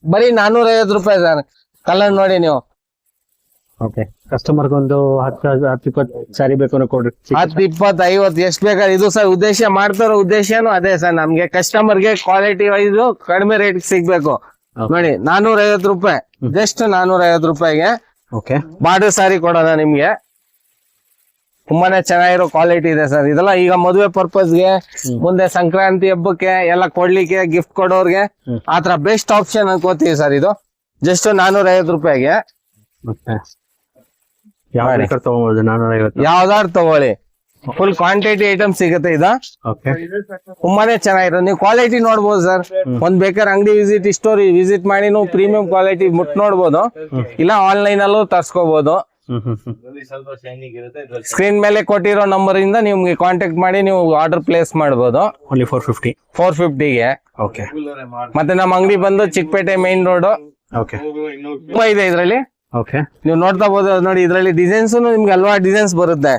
ಬರೀ 450 ರೂಪಾಯಿ ಸರ್. ಕಲರ್ ನೋಡಿ ನೀವು. ಓಕೆ ಕಸ್ಟಮರ್ಗೆ ಒಂದು 10-20 ಸಾರಿ ಬೇಕು ಅನ್ನೋ ಕೊಡ್ರಿ. 10, 20, 50 ಎಷ್ಟ್ ಬೇಕಾದ್ರೆ. ಇದು ಸರ್ ಉದ್ದೇಶ, ಮಾಡ್ತಾರೋ ಉದ್ದೇಶನು ಅದೇ ಸರ್, ನಮ್ಗೆ ಕಸ್ಟಮರ್ಗೆ ಕ್ವಾಲಿಟಿ ವೈಸ್ ಕಡಿಮೆ ರೇಟ್ ಸಿಗ್ಬೇಕು ನೋಡಿ. 450 ರೂಪಾಯಿ, ಜಸ್ಟ್ 450 ರೂಪಾಯಿಗೆ ಓಕೆ ಬಾರ್ಡರ್ ಸಾರಿ ಕೊಡೋಣ ನಿಮ್ಗೆ. ತುಂಬಾನೇ ಚೆನ್ನಾಗಿರೋ ಕ್ವಾಲಿಟಿ ಇದೆ ಸರ್. ಇದೆಲ್ಲ ಈಗ ಮದುವೆ ಪರ್ಪಸ್ಗೆ, ಮುಂದೆ ಸಂಕ್ರಾಂತಿ ಹಬ್ಬಕ್ಕೆ ಎಲ್ಲ ಕೊಡ್ಲಿಕ್ಕೆ, ಗಿಫ್ಟ್ ಕೊಡೋರ್ಗೆ ಆತರ ಬೆಸ್ಟ್ ಆಪ್ಷನ್ ಅನ್ಕೋತೀವಿ ಸರ್ ಇದು. ಜಸ್ಟ್ 450 ರೂಪಾಯಿಗೆ. ಯಾವ ಬೇಕಾದ್ರೂ ತಗೋಬಹುದು 450. ಯಾವ್ದಾದ್ರು ತಗೊಳ್ಳಿ, ಫುಲ್ ಕ್ವಾಂಟಿಟಿ ಐಟಮ್ ಸಿಗುತ್ತೆ ಇದು. ಓಕೆ ತುಂಬಾನೇ ಚೆನ್ನಾಗಿರೋ, ನೀವು ಕ್ವಾಲಿಟಿ ನೋಡ್ಬೋದು ಸರ್. ಒಂದ್ ಬೇಕಾದ್ರೆ ಅಂಗಡಿ ಸ್ಟೋರ್ ವಿಸಿಟ್ ಮಾಡಿ ನೀವು ಪ್ರೀಮಿಯಂ ಕ್ವಾಲಿಟಿ ಮುಟ್ ನೋಡ್ಬೋದು, ಇಲ್ಲ ಆನ್ಲೈನ್ ಅಲ್ಲೂ ತರ್ಸ್ಕೋಬಹುದು. ಸ್ಕ್ರೀನ್ ಮೇಲೆ ಕೊಟ್ಟಿರೋ ನಂಬರ್ ಇಂದ ನಿಮ್ಗೆ ಕಾಂಟ್ಯಾಕ್ಟ್ ಮಾಡಿ ನೀವು ಆರ್ಡರ್ ಪ್ಲೇಸ್ ಮಾಡಬಹುದು. ಓನ್ಲಿ 450 ಗೆ. ಓಕೆ ಮತ್ತೆ ನಮ್ಮ ಅಂಗಡಿ ಬಂದು ಚಿಕ್ಕಪೇಟೆ ಮೈನ್ ರೋಡ್. ಓಕೆ ತುಂಬಾ ಇದೆ ಇದ್ರಲ್ಲಿ. ಓಕೆ ನೀವು ನೋಡ್ತಾ ಬೋದು ನೋಡಿ, ಇದ್ರಲ್ಲಿ ಡಿಸೈನ್ಸ್ ನಿಮ್ಗೆ ಹಲವಾರು ಡಿಸೈನ್ಸ್ ಬರುತ್ತೆ.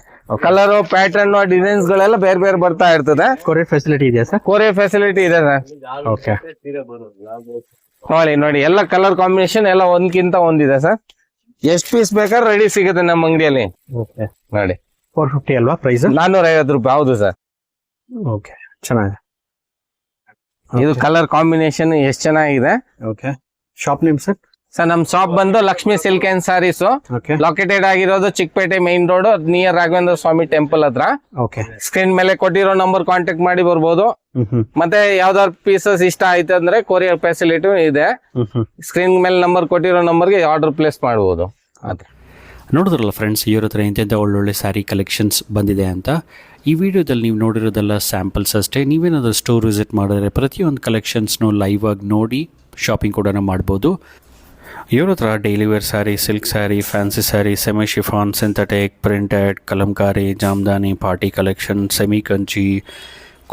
ಕಲರ್, ಪ್ಯಾಟರ್ನ್, ಡಿಸೈನ್ಸ್ ಗಳೆಲ್ಲ ಬೇರೆ ಬೇರೆ ಬರ್ತಾ ಇರ್ತದೆ. ಕೊರಿಯರ್ ಫೆಸಿಲಿಟಿ ಇದೆಯಾ ಸರ್? ಕೊರಿಯರ್ ಫೆಸಿಲಿಟಿ ಇದೆ ಸರ್. ಓಕೆ ನೋಡಿ ಎಲ್ಲ ಕಲರ್ ಕಾಂಬಿನೇಷನ್ ಎಲ್ಲ ಒಂದ್ಕಿಂತ ಒಂದಿದೆ ಸರ್. ಎಷ್ಟ್ ಪೀಸ್ ಬೇಕಾದ್ರೆ ರೆಡಿ ಸಿಗುತ್ತೆ ನಮ್ಮ ಅಂಗಡಿಯಲ್ಲಿ ಓಕೆ ನೋಡಿ. 450 ಅಲ್ವಾ ಪ್ರೈಸ್? 450 ರೂಪಾಯಿ. ಹೌದು ಸರ್. ಓಕೆ ಚೆನ್ನಾಗಿದೆ. ಇದು ಕಲರ್ ಕಾಂಬಿನೇಷನ್ ಎಷ್ಟ್ ಚೆನ್ನಾಗಿದೆ. Okay shop name sir? Sir ನಮ್ ಶಾಪ್ ಬಂದು Lakshmi silk and saris, okay located ಆಗಿರೋದು Chickpet main road, near Raghavendra ಸ್ವಾಮಿ ಟೆಂಪಲ್ ಹತ್ರ. ಓಕೆ ಸ್ಕ್ರೀನ್ ಮೇಲೆ ಕೊಟ್ಟಿರೋ ನಂಬರ್ ಕಾಂಟ್ಯಾಕ್ಟ್ ಮಾಡಿ ಬರ್ಬೋದು. ಮತ್ತೆ ಯಾವ್ದಾದ್ರು ಪೀಸಸ್ ಇಷ್ಟ ಆಯ್ತು ಅಂದ್ರೆ ಕೊರಿಯರ್ ಫೆಸಿಲಿಟಿ ಇದೆ. ಸ್ಕ್ರೀನ್ ಮೇಲೆ ನಂಬರ್ ಕೊಟ್ಟಿರೋ ನಂಬರ್ಗೆ ಆರ್ಡರ್ ಪ್ಲೇಸ್ ಮಾಡಬಹುದು. ನೋಡಿದ್ರಲ್ಲ ಫ್ರೆಂಡ್ಸ್, ಇವ್ರ ಹತ್ರ ಇಂಥ ಒಳ್ಳೊಳ್ಳೆ ಸ್ಯಾರಿ ಕಲೆಕ್ಷನ್ಸ್ ಬಂದಿದೆ ಅಂತ. ಈ ವಿಡಿಯೋದಲ್ಲಿ ನೀವು ನೋಡಿರೋದೆಲ್ಲ ಸ್ಯಾಂಪಲ್ಸ್ ಅಷ್ಟೇ. ನೀವೇನಾದರೂ ಸ್ಟೋರ್ ವಿಸಿಟ್ ಮಾಡಿದ್ರೆ ಪ್ರತಿಯೊಂದು ಕಲೆಕ್ಷನ್ಸ್ನು ಲೈವ್ ಆಗಿ ನೋಡಿ ಶಾಪಿಂಗ್ ಕೂಡ ಮಾಡ್ಬೋದು. ಇವ್ರ ಹತ್ರ daily wear saree, silk saree, fancy saree, semi chiffon, synthetic, printed, Kalamkari, Jamdani, party collection, semi Kanchi,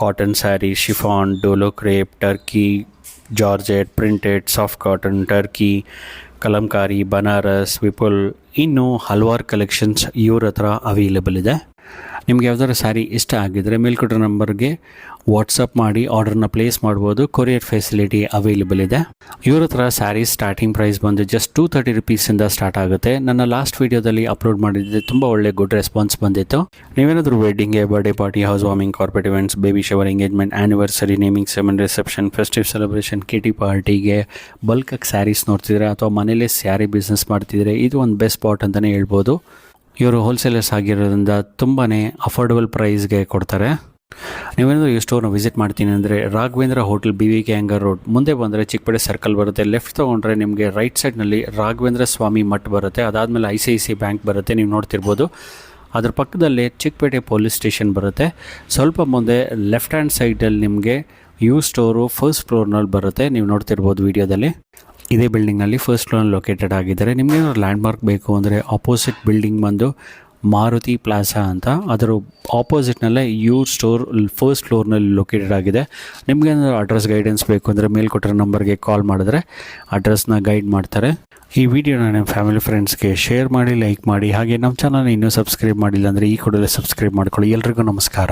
cotton saree, chiffon, ಡೋಲೋ crepe, Turkey, georgette, printed, soft cotton, Turkey, Kalamkari, Banaras, Vipul, ಇನ್ನೂ ಹಲವಾರು ಕಲೆಕ್ಷನ್ಸ್ ಇವ್ರ ಹತ್ರ ಅವೈಲೇಬಲ್ ಇದೆ. ನಿಮ್ಗೆ ಯಾವ್ದಾದ್ರು ಸ್ಯಾರಿ ಇಷ್ಟ ಆಗಿದ್ರೆ ಮೇಲ್ಕೊಟ್ಟ ನಂಬರ್ಗೆ ವಾಟ್ಸಪ್ ಮಾಡಿ ಆರ್ಡರ್ನ ಪ್ಲೇಸ್ ಮಾಡ್ಬೋದು. ಕೊರಿಯರ್ ಫೆಸಿಲಿಟಿ ಅವೈಲೇಬಲ್ ಇದೆ. ಇವ್ರ ಹತ್ರ ಸ್ಯಾರಿ ಸ್ಟಾರ್ಟಿಂಗ್ ಪ್ರೈಸ್ ಬಂದು ಜಸ್ಟ್ 230 ರುಪೀಸಿಂದ ಸ್ಟಾರ್ಟ್ ಆಗುತ್ತೆ. ನನ್ನ ಲಾಸ್ಟ್ ವೀಡಿಯೋದಲ್ಲಿ ಅಪ್ಲೋಡ್ ಮಾಡಿದ್ದೆ, ತುಂಬ ಒಳ್ಳೆ ಗುಡ್ ರೆಸ್ಪಾನ್ಸ್ ಬಂದಿತ್ತು. ನೀವೇನಾದರೂ ವೆಡ್ಡಿಂಗ್ಗೆ, birthday party, house warming, corporate events, baby shower, engagement, anniversary, naming ceremony, reception, festive celebration, kitty ಪಾರ್ಟಿಗೆ ಬಲ್ಕಾಗಿ ಸ್ಯಾರೀಸ್ ನೋಡ್ತಿದ್ರೆ ಅಥವಾ ಮನೇಲೇ ಸ್ಯಾರಿ ಬಿಸ್ನೆಸ್ ಮಾಡ್ತಿದ್ರೆ ಇದು ಒಂದು ಬೆಸ್ಟ್ ಸ್ಪಾಟ್ ಅಂತಲೇ ಹೇಳ್ಬೋದು. ಇವರು ಹೋಲ್ಸೇಲರ್ಸ್ ಆಗಿರೋದ್ರಿಂದ ತುಂಬಾ ಅಫೋರ್ಡಬಲ್ ಪ್ರೈಸ್ಗೆ ಕೊಡ್ತಾರೆ. ನೀವೇನಾದರೂ ಈ ಸ್ಟೋರ್ನ ವಿಸಿಟ್ ಮಾಡ್ತೀನಿ ಅಂದರೆ Raghavendra hotel, BVK Iyengar road ಮುಂದೆ ಬಂದರೆ ಚಿಕ್ಕಪೇಟೆ ಸರ್ಕಲ್ ಬರುತ್ತೆ. ಲೆಫ್ಟ್ ತೊಗೊಂಡ್ರೆ ನಿಮಗೆ ರೈಟ್ ಸೈಡ್ನಲ್ಲಿ ರಾಘವೇಂದ್ರ ಸ್ವಾಮಿ ಮಠ್ ಬರುತ್ತೆ. ಅದಾದಮೇಲೆ ICICI ಬ್ಯಾಂಕ್ ಬರುತ್ತೆ, ನೀವು ನೋಡ್ತಿರ್ಬೋದು. ಅದ್ರ ಪಕ್ಕದಲ್ಲೇ ಚಿಕ್ಕಪೇಟೆ ಪೊಲೀಸ್ ಸ್ಟೇಷನ್ ಬರುತ್ತೆ. ಸ್ವಲ್ಪ ಮುಂದೆ ಲೆಫ್ಟ್ ಹ್ಯಾಂಡ್ ಸೈಡಲ್ಲಿ ನಿಮಗೆ ಸ್ಟೋರು ಫಸ್ಟ್ ಫ್ಲೋರ್ನಲ್ಲಿ ಬರುತ್ತೆ, ನೀವು ನೋಡ್ತಿರ್ಬೋದು ವಿಡಿಯೋದಲ್ಲಿ. ಇದೇ ಬಿಲ್ಡಿಂಗ್ನಲ್ಲಿ ಫಸ್ಟ್ ಫ್ಲೋರ್ನಲ್ಲಿ ಲೊಕೇಟೆಡ್ ಆಗಿದ್ದಾರೆ. ನಿಮಗೇನಾದ್ರು ಲ್ಯಾಂಡ್ ಮಾರ್ಕ್ ಬೇಕು ಅಂದರೆ ಆಪೋಸಿಟ್ ಬಿಲ್ಡಿಂಗ್ ಬಂದು ಮಾರುತಿ ಪ್ಲಾಜಾ ಅಂತ, ಅದರ ಆಪೋಸಿಟ್ನಲ್ಲೇ ಸ್ಟೋರ್ ಫಸ್ಟ್ ಫ್ಲೋರ್ನಲ್ಲಿ ಲೊಕೇಟೆಡ್ ಆಗಿದೆ. ನಿಮಗೇನಾದ್ರು ಅಡ್ರೆಸ್ ಗೈಡೆನ್ಸ್ ಬೇಕು ಅಂದರೆ ಮೇಲ್ಕೊಟ್ಟಿರೋ ನಂಬರ್ಗೆ ಕಾಲ್ ಮಾಡಿದ್ರೆ ಅಡ್ರೆಸ್ನ ಗೈಡ್ ಮಾಡ್ತಾರೆ. ಈ ವಿಡಿಯೋನ ನಿಮ್ಮ ಫ್ಯಾಮಿಲಿ ಫ್ರೆಂಡ್ಸ್ಗೆ ಶೇರ್ ಮಾಡಿ, ಲೈಕ್ ಮಾಡಿ. ಹಾಗೆ ನಮ್ಮ ಚಾನಲ್ನ ಇನ್ನೂ ಸಬ್ಸ್ಕ್ರೈಬ್ ಮಾಡಿಲ್ಲ ಅಂದರೆ ಈ ಕೂಡಲೇ ಸಬ್ಸ್ಕ್ರೈಬ್ ಮಾಡ್ಕೊಳ್ಳಿ. ಎಲ್ರಿಗೂ ನಮಸ್ಕಾರ.